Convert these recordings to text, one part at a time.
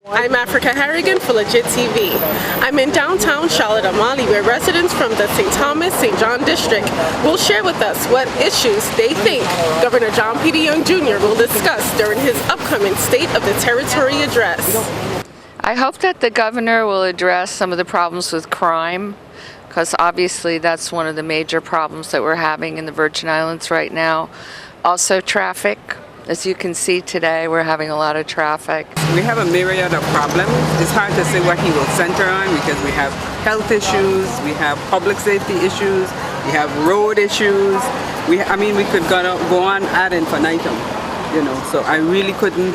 I'm Africah Harrigan for Legit TV. I'm in downtown Charlotte, Mali, where residents from the St. Thomas, St. John district will share with us what issues they think Governor John P. Young Jr. will discuss during his upcoming State of the Territory address. I hope that the governor will address some of the problems with crime, because obviously that's one of the major problems that we're having in the Virgin Islands right now. Also traffic. As you can see today, we're having a lot of traffic. We have a myriad of problems. It's hard to say what he will center on because we have health issues, we have public safety issues, we have road issues. We could go on ad infinitum, so I really couldn't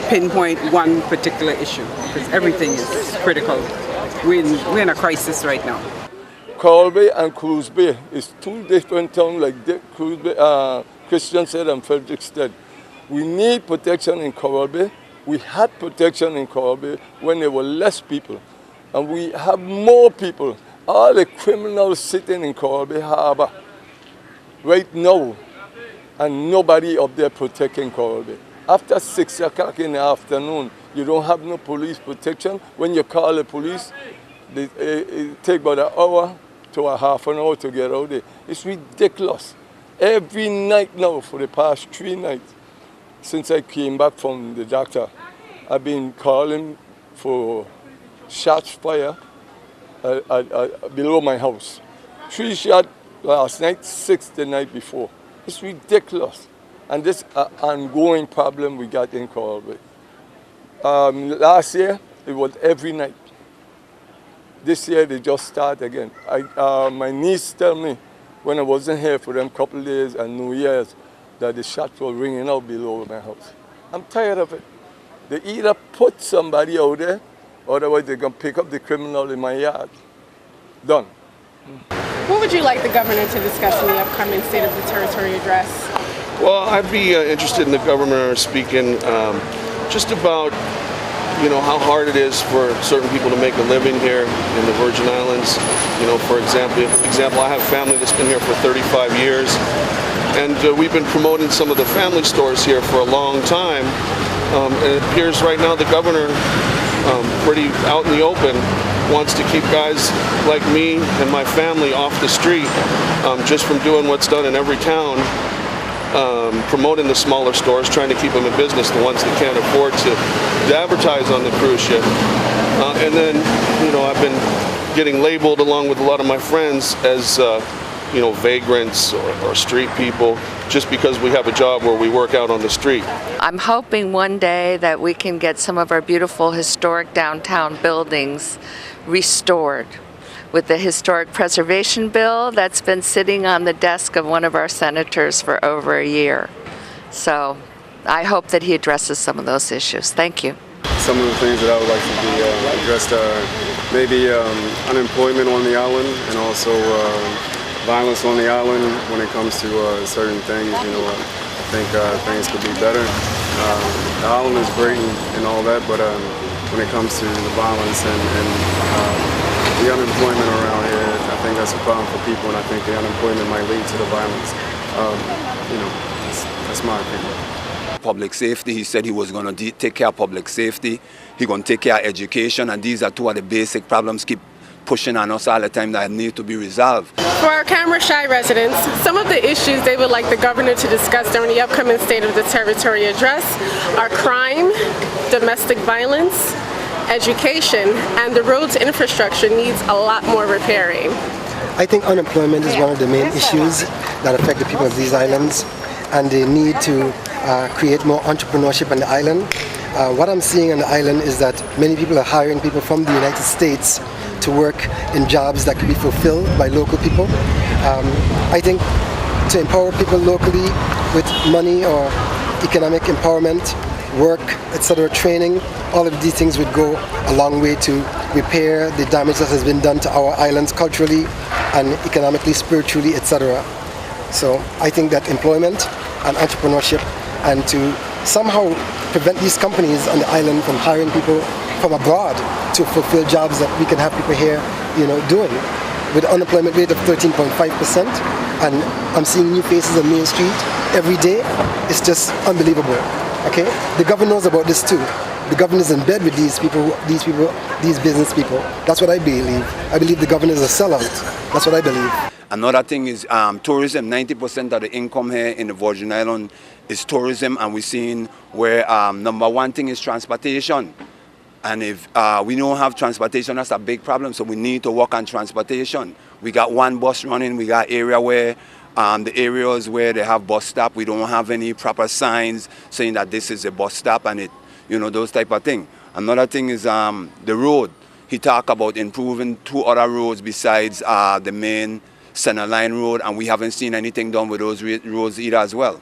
pinpoint one particular issue because everything is critical. We're in a crisis right now. Coral Bay and Cruz Bay is two different towns, like Cruz Bay, Christian said, and Frederickstead. We need protection in Coral Bay. We had protection in Coral Bay when there were less people. And we have more people. All the criminals sitting in Coral Bay Harbor right now, and nobody up there protecting Coral Bay. After 6 o'clock in the afternoon, you don't have no police protection. When you call the police, it takes about an hour to a half an hour to get out there. It's ridiculous. Every night now, for the past 3 nights, since I came back from the doctor, I've been calling for shots fired below my house. 3 shots last night, 6 the night before. It's ridiculous. And this ongoing problem we got in Coral Bay. Last year, it was every night. This year, they just start again. My niece tell me, when I wasn't here for them couple of days and New Year's, that the shots were ringing out below my house. I'm tired of it. They either put somebody out there, otherwise they're going to pick up the criminal in my yard. Done. What would you like the governor to discuss in the upcoming State of the Territory address? Well, I'd be interested in the governor speaking just about how hard it is for certain people to make a living here in the Virgin Islands. For example, I have family that's been here for 35 years. And we've been promoting some of the family stores here for a long time. And it appears right now the governor, pretty out in the open, wants to keep guys like me and my family off the street just from doing what's done in every town, promoting the smaller stores, trying to keep them in business, the ones that can't afford to advertise on the cruise ship. And then, I've been getting labeled along with a lot of my friends as vagrants or street people, just because we have a job where we work out on the street. I'm hoping one day that we can get some of our beautiful historic downtown buildings restored with the historic preservation bill that's been sitting on the desk of one of our senators for over a year. So I hope that he addresses some of those issues. Thank you. Some of the things that I would like to be addressed are maybe unemployment on the island, and also violence on the island when it comes to certain things. I think things could be better. The island is great and all that, but when it comes to the violence and the unemployment around here, I think that's a problem for people, and I think the unemployment might lead to the violence. That's my opinion. Public safety, he said he was going to take care of public safety, he's going to take care of education, and these are two of the basic problems keep pushing on us all the time that need to be resolved. For our camera-shy residents, some of the issues they would like the governor to discuss during the upcoming State of the Territory address are crime, domestic violence, education, and the roads infrastructure needs a lot more repairing. I think unemployment is one of the main issues that affect the people of these islands, and they need to create more entrepreneurship on the island. What I'm seeing on the island is that many people are hiring people from the United States to work in jobs that could be fulfilled by local people. I think to empower people locally with money or economic empowerment, work, etc., training, all of these things would go a long way to repair the damage that has been done to our islands culturally and economically, spiritually, etc. So I think that employment and entrepreneurship, and to somehow prevent these companies on the island from hiring people from abroad to fulfill jobs that we can have people here, doing. With an unemployment rate of 13.5%, and I'm seeing new faces on Main Street every day, it's just unbelievable. Okay, the governor knows about this too. the governor is in bed with these business people. That's what I believe. I believe the governor is a sellout. That's what I believe. Another thing is tourism. 90% of the income here in the Virgin Islands is tourism, and we're seeing where number one thing is transportation. And if we don't have transportation, that's a big problem. So we need to work on transportation. We got one bus running. We got area where the areas where they have bus stop, we don't have any proper signs saying that this is a bus stop, and it, those type of thing. Another thing is the road. He talked about improving 2 other roads besides the main center line road, and we haven't seen anything done with those roads either as well.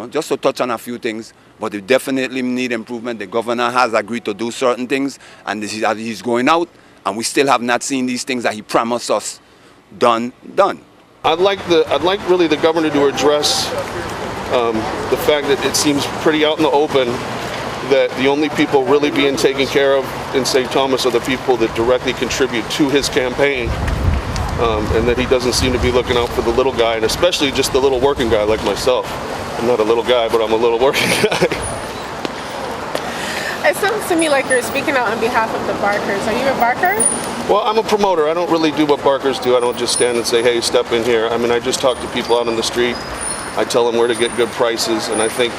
Just to touch on a few things, but they definitely need improvement. The governor has agreed to do certain things, and he's going out, and we still have not seen these things that he promised us done. I'd like really the governor to address the fact that it seems pretty out in the open that the only people really being taken care of in St. Thomas are the people that directly contribute to his campaign, and that he doesn't seem to be looking out for the little guy, and especially just the little working guy like myself. I'm not a little guy, but I'm a little working guy. It sounds to me like you're speaking out on behalf of the barkers. Are you a barker? Well, I'm a promoter. I don't really do what barkers do. I don't just stand and say, hey, step in here. I mean, I just talk to people out on the street. I tell them where to get good prices. And I think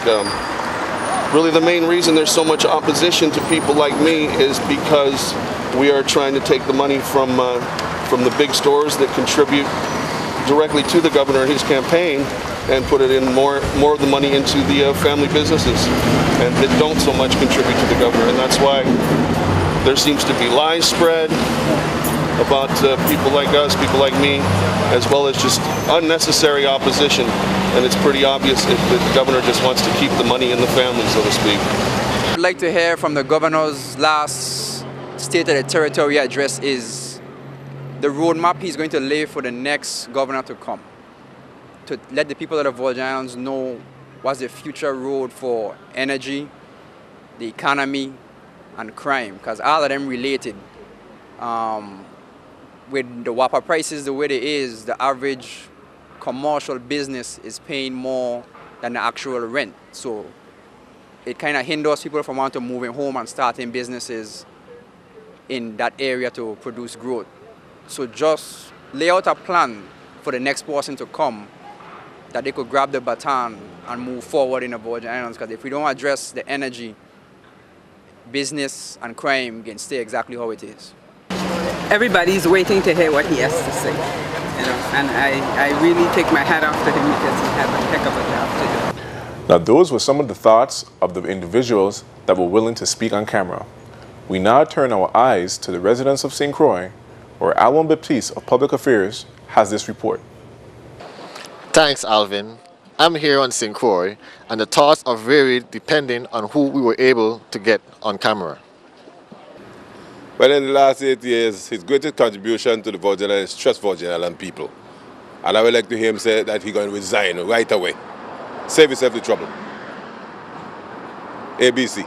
really the main reason there's so much opposition to people like me is because we are trying to take the money from the big stores that contribute directly to the governor and his campaign and put it in more of the money into the family businesses and that don't so much contribute to the governor. And that's why there seems to be lies spread about people like us, people like me, as well as just unnecessary opposition. And it's pretty obvious if the governor just wants to keep the money in the family, so to speak. I'd like to hear from the governor's last State of the Territory address is the roadmap he's going to lay for the next governor to come, to let the people of the Virgin Islands know what's the future road for energy, the economy, and crime, because all of them related. With the whopper prices the way it is, the average commercial business is paying more than the actual rent. So it kind of hinders people from wanting to move home and starting businesses in that area to produce growth. So just lay out a plan for the next person to come that they could grab the baton and move forward in the Virgin Islands, because if we don't address the energy, business and crime can stay exactly how it is. Everybody's waiting to hear what he has to say, and I really take my hat off to him because he has a heck of a job to do. Now those were some of the thoughts of the individuals that were willing to speak on camera. We now turn our eyes to the residents of St. Croix, where Alwyn Baptiste of Public Affairs has this report. Thanks, Alvin. I'm here on St. Croix, and the thoughts are varied depending on who we were able to get on camera. Well, in the last 8 years, his greatest contribution to the Virgin Islands is trust Virgin Island people. And I would like to hear him say that he's going to resign right away. Save himself the trouble. ABC.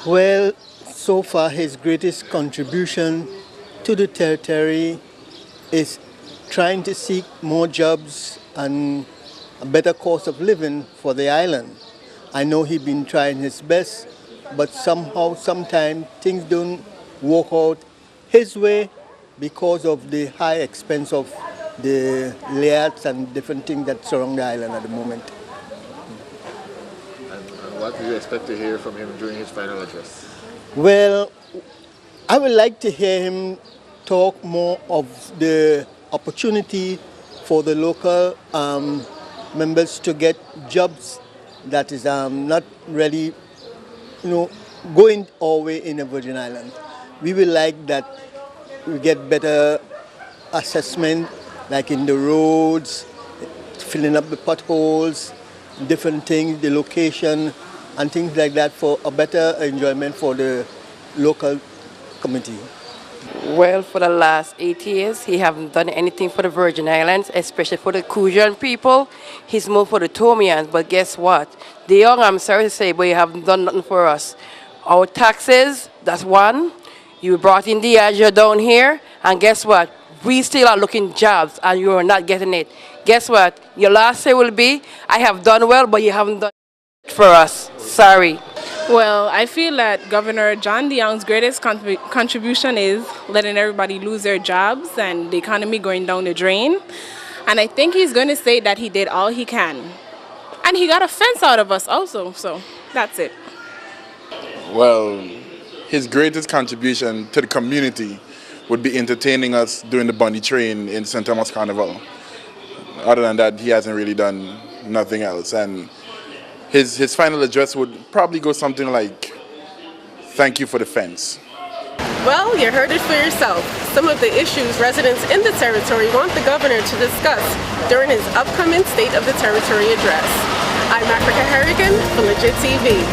Well, so far his greatest contribution to the territory is trying to seek more jobs and a better cost of living for the island. I know he's been trying his best, but somehow, sometimes things don't work out his way because of the high expense of the layouts and different things that surround the island at the moment. And what do you expect to hear from him during his final address? Well, I would like to hear him talk more of the opportunity for the local members to get jobs that is not really, going our way in the Virgin Islands. We would like that we get better assessment, like in the roads, filling up the potholes, different things, the location, and things like that for a better enjoyment for the local community. Well, for the last 8 years, he hasn't done anything for the Virgin Islands, especially for the Crucian people. He's moved for the Tomians, but guess what? The young, I'm sorry to say, but you haven't done nothing for us. Our taxes, that's one. You brought in the Azure down here, and guess what? We still are looking jobs, and you are not getting it. Guess what? Your last say will be, I have done well, but you haven't done it for us. Sorry. Well, I feel that Governor John DeYoung's greatest contribution is letting everybody lose their jobs and the economy going down the drain. And I think he's going to say that he did all he can. And he got a fence out of us also, so that's it. Well, his greatest contribution to the community would be entertaining us during the Bunny Train in St. Thomas Carnival. Other than that, he hasn't really done nothing else. And his final address would probably go something like, "Thank you for the fence." Well, you heard it for yourself. Some of the issues residents in the territory want the governor to discuss during his upcoming State of the Territory address. I'm Africah Harrigan for Legit TV.